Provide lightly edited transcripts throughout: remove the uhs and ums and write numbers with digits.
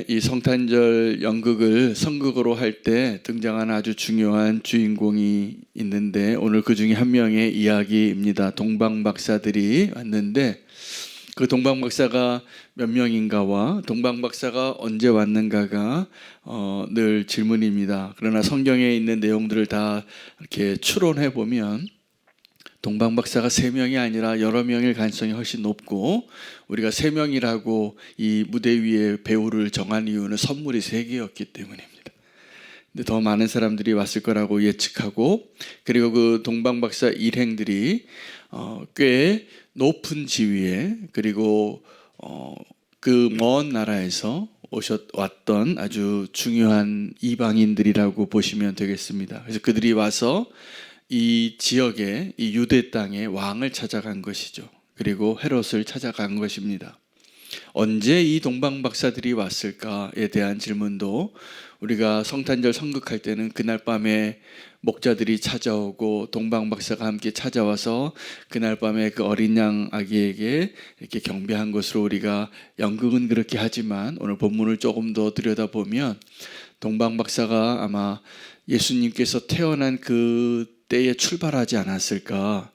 이 성탄절 연극을 선극으로 할 때 등장하는 아주 중요한 주인공이 있는데 오늘 그 중에 한 명의 이야기입니다. 동방박사들이 왔는데 그 동방박사가 몇 명인가와 동방박사가 언제 왔는가가 늘 질문입니다. 그러나 성경에 있는 내용들을 다 이렇게 추론해 보면 동방박사가 3명이 아니라 여러 명일 가능성이 훨씬 높고, 우리가 3명이라고 이 무대 위에 배우를 정한 이유는 선물이 3개였기 때문입니다. 근데 더 많은 사람들이 왔을 거라고 예측하고, 그리고 그 동방박사 일행들이 꽤 높은 지위에, 그리고 그 먼 나라에서 왔던 아주 중요한 이방인들이라고 보시면 되겠습니다. 그래서 그들이 와서 이 지역의 이 유대 땅의 왕을 찾아간 것이죠. 그리고 헤롯을 찾아간 것입니다. 언제 이 동방박사들이 왔을까에 대한 질문도 우리가 성탄절 선극할 때는 그날 밤에 목자들이 찾아오고 동방박사가 함께 찾아와서 그날 밤에 그 어린 양 아기에게 이렇게 경배한 것으로 우리가 연극은 그렇게 하지만, 오늘 본문을 조금 더 들여다보면 동방박사가 아마 예수님께서 태어난 그 때에 출발하지 않았을까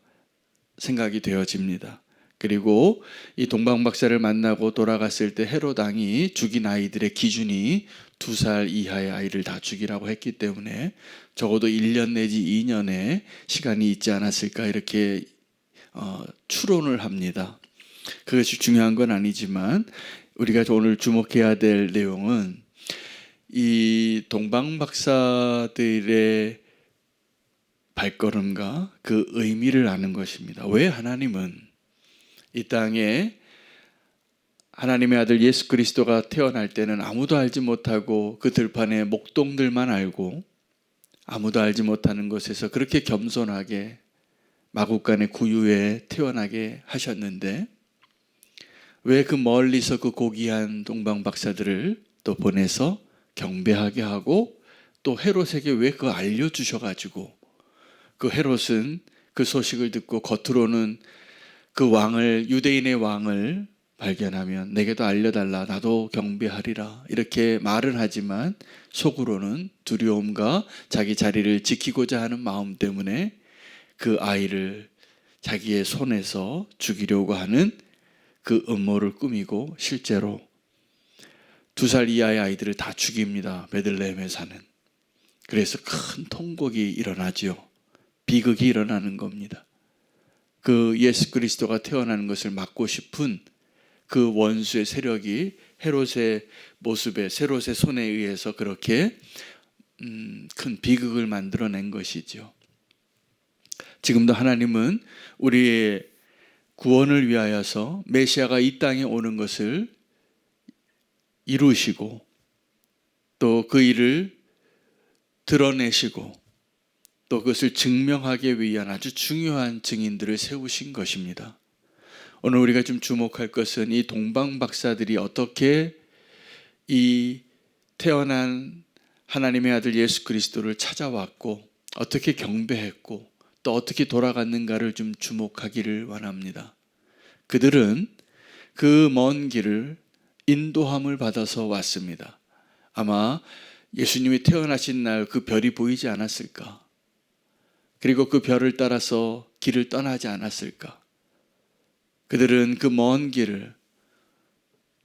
생각이 되어집니다. 그리고 이 동방박사를 만나고 돌아갔을 때 헤롯 왕이 죽인 아이들의 기준이 2살 이하의 아이를 다 죽이라고 했기 때문에 적어도 1년 내지 2년의 시간이 있지 않았을까 이렇게 추론을 합니다. 그것이 중요한 건 아니지만 우리가 오늘 주목해야 될 내용은 이 동방박사들의 발걸음과 그 의미를 아는 것입니다. 왜 하나님은 이 땅에 하나님의 아들 예수 그리스도가 태어날 때는 아무도 알지 못하고 그 들판의 목동들만 알고 아무도 알지 못하는 곳에서 그렇게 겸손하게 마국간의 구유에 태어나게 하셨는데, 왜 그 멀리서 그 고귀한 동방박사들을 또 보내서 경배하게 하고 또 헤롯에게 왜 그거 알려주셔가지고, 그 헤롯은 그 소식을 듣고 겉으로는 그 왕을, 유대인의 왕을 발견하면 내게도 알려달라, 나도 경배하리라 이렇게 말은 하지만 속으로는 두려움과 자기 자리를 지키고자 하는 마음 때문에 그 아이를 자기의 손에서 죽이려고 하는 그 음모를 꾸미고 실제로 2살 이하의 아이들을 다 죽입니다. 베들레헴에 사는. 그래서 큰 통곡이 일어나지요. 비극이 일어나는 겁니다. 그 예수 그리스도가 태어나는 것을 막고 싶은 그 원수의 세력이 헤롯의 모습에, 헤롯의 손에 의해서 그렇게 큰 비극을 만들어낸 것이죠. 지금도 하나님은 우리의 구원을 위하여서 메시아가 이 땅에 오는 것을 이루시고 또 그 일을 드러내시고 또 그것을 증명하기 위한 아주 중요한 증인들을 세우신 것입니다. 오늘 우리가 좀 주목할 것은 이 동방박사들이 어떻게 이 태어난 하나님의 아들 예수 그리스도를 찾아왔고 어떻게 경배했고 또 어떻게 돌아갔는가를 좀 주목하기를 원합니다. 그들은 그 먼 길을 인도함을 받아서 왔습니다. 아마 예수님이 태어나신 날 그 별이 보이지 않았을까? 그리고 그 별을 따라서 길을 떠나지 않았을까? 그들은 그 먼 길을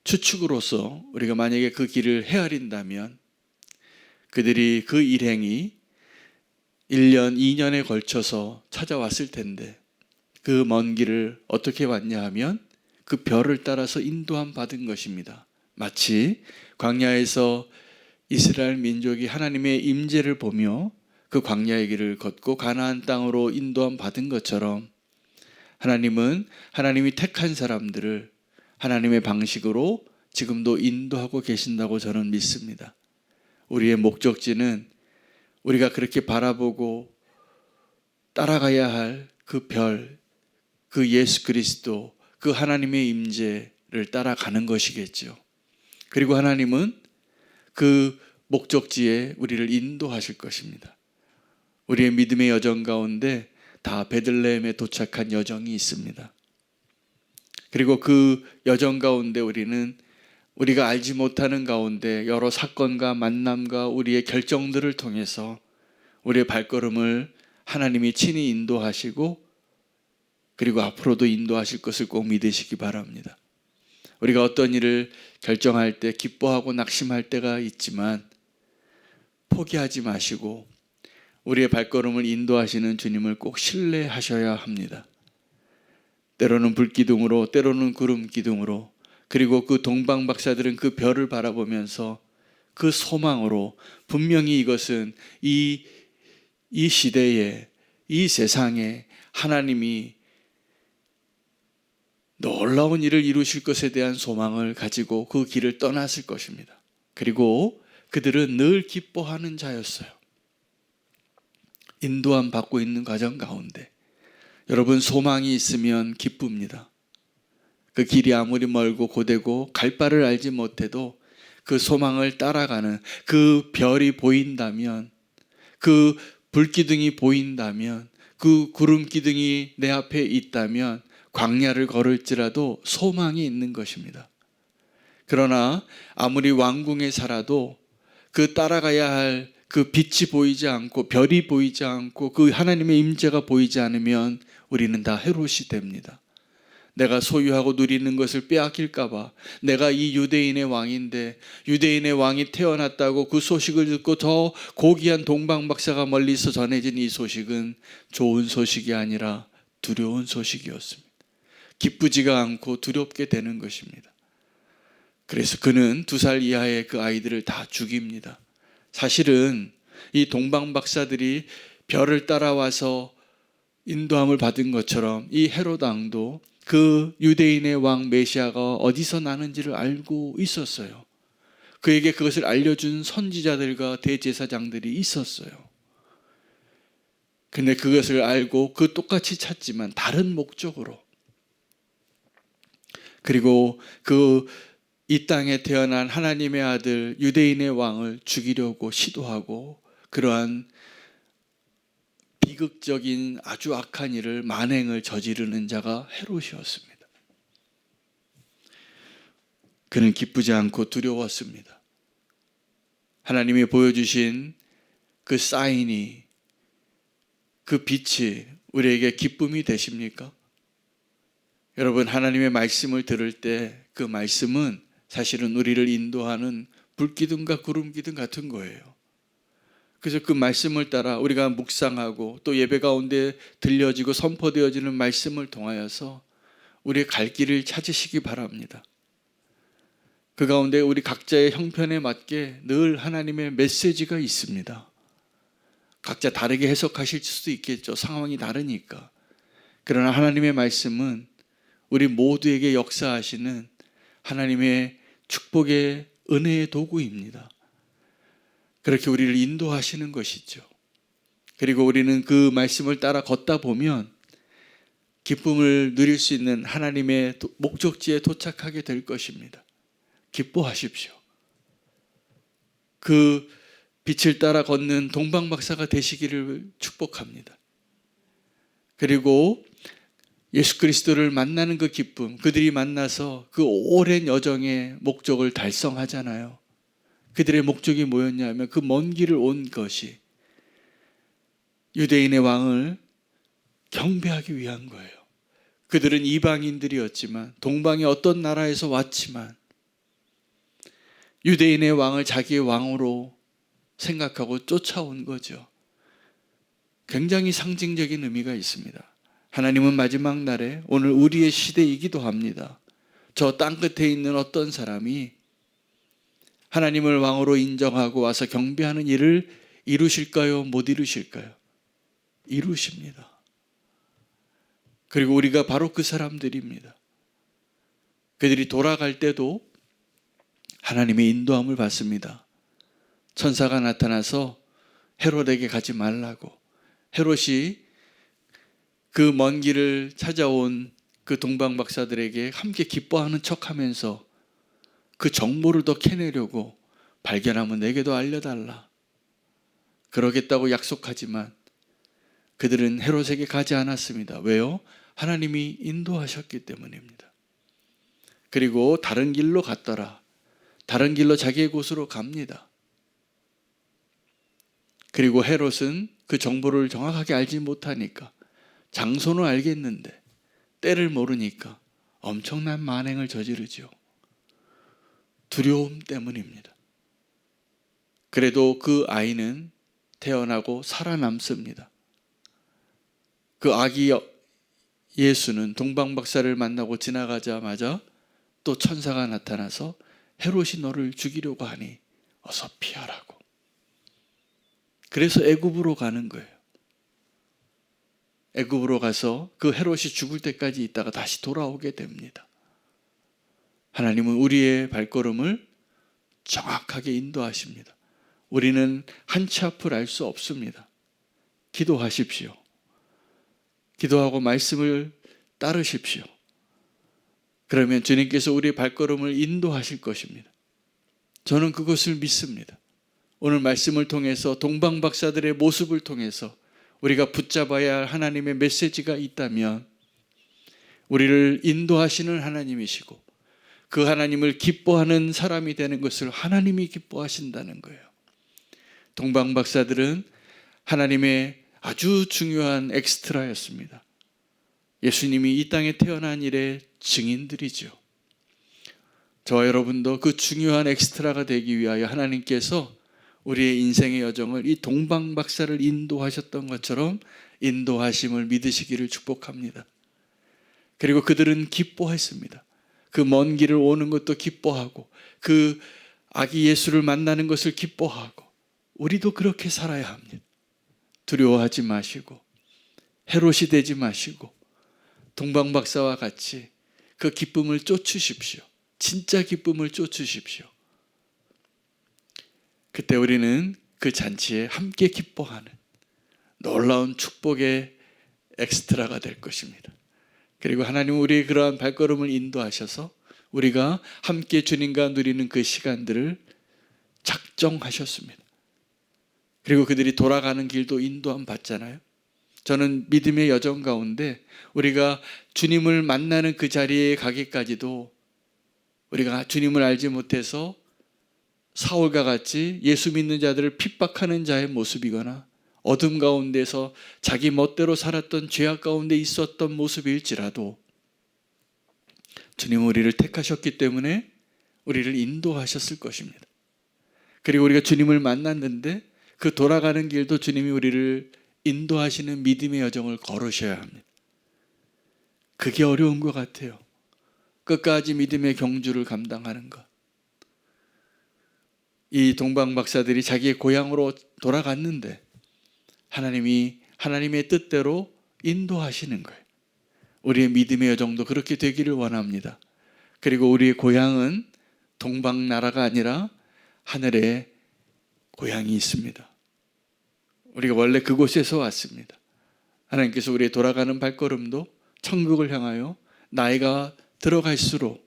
추측으로서 우리가 만약에 그 길을 헤아린다면 그들이 그 일행이 1년, 2년에 걸쳐서 찾아왔을 텐데 그 먼 길을 어떻게 왔냐 하면 그 별을 따라서 인도함 받은 것입니다. 마치 광야에서 이스라엘 민족이 하나님의 임재를 보며 그 광야의 길을 걷고 가나안 땅으로 인도함 받은 것처럼 하나님은 하나님이 택한 사람들을 하나님의 방식으로 지금도 인도하고 계신다고 저는 믿습니다. 우리의 목적지는 우리가 그렇게 바라보고 따라가야 할 그 별, 그 예수 그리스도, 그 하나님의 임재를 따라가는 것이겠죠. 그리고 하나님은 그 목적지에 우리를 인도하실 것입니다. 우리의 믿음의 여정 가운데 다 베들레헴에 도착한 여정이 있습니다. 그리고 그 여정 가운데 우리는 우리가 알지 못하는 가운데 여러 사건과 만남과 우리의 결정들을 통해서 우리의 발걸음을 하나님이 친히 인도하시고 그리고 앞으로도 인도하실 것을 꼭 믿으시기 바랍니다. 우리가 어떤 일을 결정할 때 기뻐하고 낙심할 때가 있지만 포기하지 마시고 우리의 발걸음을 인도하시는 주님을 꼭 신뢰하셔야 합니다. 때로는 불기둥으로, 때로는 구름기둥으로, 그리고 그 동방박사들은 그 별을 바라보면서 그 소망으로 분명히 이것은 이 시대에, 이 세상에 하나님이 놀라운 일을 이루실 것에 대한 소망을 가지고 그 길을 떠났을 것입니다. 그리고 그들은 늘 기뻐하는 자였어요. 인도함 받고 있는 과정 가운데 여러분, 소망이 있으면 기쁩니다. 그 길이 아무리 멀고 고되고 갈 바를 알지 못해도 그 소망을 따라가는 그 별이 보인다면, 그 불기둥이 보인다면, 그 구름기둥이 내 앞에 있다면 광야를 걸을지라도 소망이 있는 것입니다. 그러나 아무리 왕궁에 살아도 그 따라가야 할 그 빛이 보이지 않고 별이 보이지 않고 그 하나님의 임재가 보이지 않으면 우리는 다 헤롯이 됩니다. 내가 소유하고 누리는 것을 빼앗길까 봐, 내가 이 유대인의 왕인데 유대인의 왕이 태어났다고 그 소식을 듣고 더 고귀한 동방박사가 멀리서 전해진 이 소식은 좋은 소식이 아니라 두려운 소식이었습니다. 기쁘지가 않고 두렵게 되는 것입니다. 그래서 그는 2살 이하의 그 아이들을 다 죽입니다. 사실은 이 동방박사들이 별을 따라와서 인도함을 받은 것처럼 이 헤롯 왕도 그 유대인의 왕 메시아가 어디서 나는지를 알고 있었어요. 그에게 그것을 알려준 선지자들과 대제사장들이 있었어요. 근데 그것을 알고 그 똑같이 찾지만 다른 목적으로, 그리고 이 땅에 태어난 하나님의 아들 유대인의 왕을 죽이려고 시도하고 그러한 비극적인 아주 악한 일을, 만행을 저지르는 자가 헤롯이었습니다. 그는 기쁘지 않고 두려웠습니다. 하나님이 보여주신 그 사인이, 그 빛이 우리에게 기쁨이 되십니까? 여러분, 하나님의 말씀을 들을 때 그 말씀은 사실은 우리를 인도하는 불기둥과 구름기둥 같은 거예요. 그래서 그 말씀을 따라 우리가 묵상하고 또 예배 가운데 들려지고 선포되어지는 말씀을 통하여서 우리의 갈 길을 찾으시기 바랍니다. 그 가운데 우리 각자의 형편에 맞게 늘 하나님의 메시지가 있습니다. 각자 다르게 해석하실 수도 있겠죠. 상황이 다르니까. 그러나 하나님의 말씀은 우리 모두에게 역사하시는 하나님의 축복의 은혜의 도구입니다. 그렇게 우리를 인도하시는 것이죠. 그리고 우리는 그 말씀을 따라 걷다 보면 기쁨을 누릴 수 있는 하나님의 목적지에 도착하게 될 것입니다. 기뻐하십시오. 그 빛을 따라 걷는 동방박사가 되시기를 축복합니다. 그리고 예수 그리스도를 만나는 그 기쁨, 그들이 만나서 그 오랜 여정의 목적을 달성하잖아요. 그들의 목적이 뭐였냐면 그 먼 길을 온 것이 유대인의 왕을 경배하기 위한 거예요. 그들은 이방인들이었지만, 동방의 어떤 나라에서 왔지만 유대인의 왕을 자기의 왕으로 생각하고 쫓아온 거죠. 굉장히 상징적인 의미가 있습니다. 하나님은 마지막 날에 오늘 우리의 시대이기도 합니다. 저 땅끝에 있는 어떤 사람이 하나님을 왕으로 인정하고 와서 경배하는 일을 이루실까요? 못 이루실까요? 이루십니다. 그리고 우리가 바로 그 사람들입니다. 그들이 돌아갈 때도 하나님의 인도함을 받습니다. 천사가 나타나서 헤롯에게 가지 말라고, 헤롯이 그 먼 길을 찾아온 그 동방박사들에게 함께 기뻐하는 척하면서 그 정보를 더 캐내려고, 발견하면 내게도 알려달라, 그러겠다고 약속하지만 그들은 헤롯에게 가지 않았습니다. 왜요? 하나님이 인도하셨기 때문입니다. 그리고 다른 길로 갔더라. 다른 길로 자기의 곳으로 갑니다. 그리고 헤롯은 그 정보를 정확하게 알지 못하니까, 장소는 알겠는데 때를 모르니까 엄청난 만행을 저지르죠. 두려움 때문입니다. 그래도 그 아이는 태어나고 살아남습니다. 그 아기 예수는 동방박사를 만나고 지나가자마자 또 천사가 나타나서 헤롯이 너를 죽이려고 하니 어서 피하라고. 그래서 애굽으로 가는 거예요. 애굽으로 가서 그 헤롯이 죽을 때까지 있다가 다시 돌아오게 됩니다. 하나님은 우리의 발걸음을 정확하게 인도하십니다. 우리는 한 치 앞을 알 수 없습니다. 기도하십시오. 기도하고 말씀을 따르십시오. 그러면 주님께서 우리의 발걸음을 인도하실 것입니다. 저는 그것을 믿습니다. 오늘 말씀을 통해서 동방박사들의 모습을 통해서 우리가 붙잡아야 할 하나님의 메시지가 있다면 우리를 인도하시는 하나님이시고 그 하나님을 기뻐하는 사람이 되는 것을 하나님이 기뻐하신다는 거예요. 동방박사들은 하나님의 아주 중요한 엑스트라였습니다. 예수님이 이 땅에 태어난 일의 증인들이죠. 저와 여러분도 그 중요한 엑스트라가 되기 위하여 하나님께서 우리의 인생의 여정을 이 동방박사를 인도하셨던 것처럼 인도하심을 믿으시기를 축복합니다. 그리고 그들은 기뻐했습니다. 그 먼 길을 오는 것도 기뻐하고 그 아기 예수를 만나는 것을 기뻐하고 우리도 그렇게 살아야 합니다. 두려워하지 마시고 헤롯이 되지 마시고 동방박사와 같이 그 기쁨을 쫓으십시오. 진짜 기쁨을 쫓으십시오. 그때 우리는 그 잔치에 함께 기뻐하는 놀라운 축복의 엑스트라가 될 것입니다. 그리고 하나님은 우리의 그러한 발걸음을 인도하셔서 우리가 함께 주님과 누리는 그 시간들을 작정하셨습니다. 그리고 그들이 돌아가는 길도 인도함 받잖아요. 저는 믿음의 여정 가운데 우리가 주님을 만나는 그 자리에 가기까지도 우리가 주님을 알지 못해서 사울과 같이 예수 믿는 자들을 핍박하는 자의 모습이거나 어둠 가운데서 자기 멋대로 살았던 죄악 가운데 있었던 모습일지라도 주님은 우리를 택하셨기 때문에 우리를 인도하셨을 것입니다. 그리고 우리가 주님을 만났는데 그 돌아가는 길도 주님이 우리를 인도하시는 믿음의 여정을 걸으셔야 합니다. 그게 어려운 것 같아요. 끝까지 믿음의 경주를 감당하는 것. 이 동방박사들이 자기의 고향으로 돌아갔는데 하나님이 하나님의 뜻대로 인도하시는 거예요. 우리의 믿음의 여정도 그렇게 되기를 원합니다. 그리고 우리의 고향은 동방나라가 아니라 하늘에 고향이 있습니다. 우리가 원래 그곳에서 왔습니다. 하나님께서 우리의 돌아가는 발걸음도 천국을 향하여 나이가 들어갈수록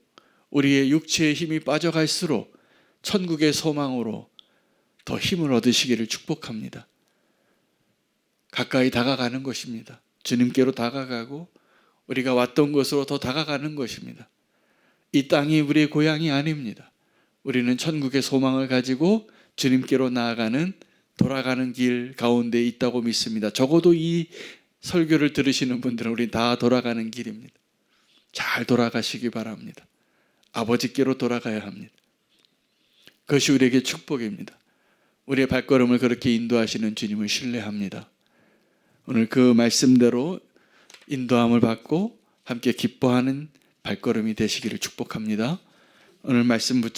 우리의 육체의 힘이 빠져갈수록 천국의 소망으로 더 힘을 얻으시기를 축복합니다. 가까이 다가가는 것입니다. 주님께로 다가가고 우리가 왔던 곳으로 더 다가가는 것입니다. 이 땅이 우리의 고향이 아닙니다. 우리는 천국의 소망을 가지고 주님께로 나아가는 돌아가는 길 가운데 있다고 믿습니다. 적어도 이 설교를 들으시는 분들은 우리 다 돌아가는 길입니다. 잘 돌아가시기 바랍니다. 아버지께로 돌아가야 합니다. 그것이 우리에게 축복입니다. 우리의 발걸음을 그렇게 인도하시는 주님을 신뢰합니다. 오늘 그 말씀대로 인도함을 받고 함께 기뻐하는 발걸음이 되시기를 축복합니다. 오늘 말씀 붙잡고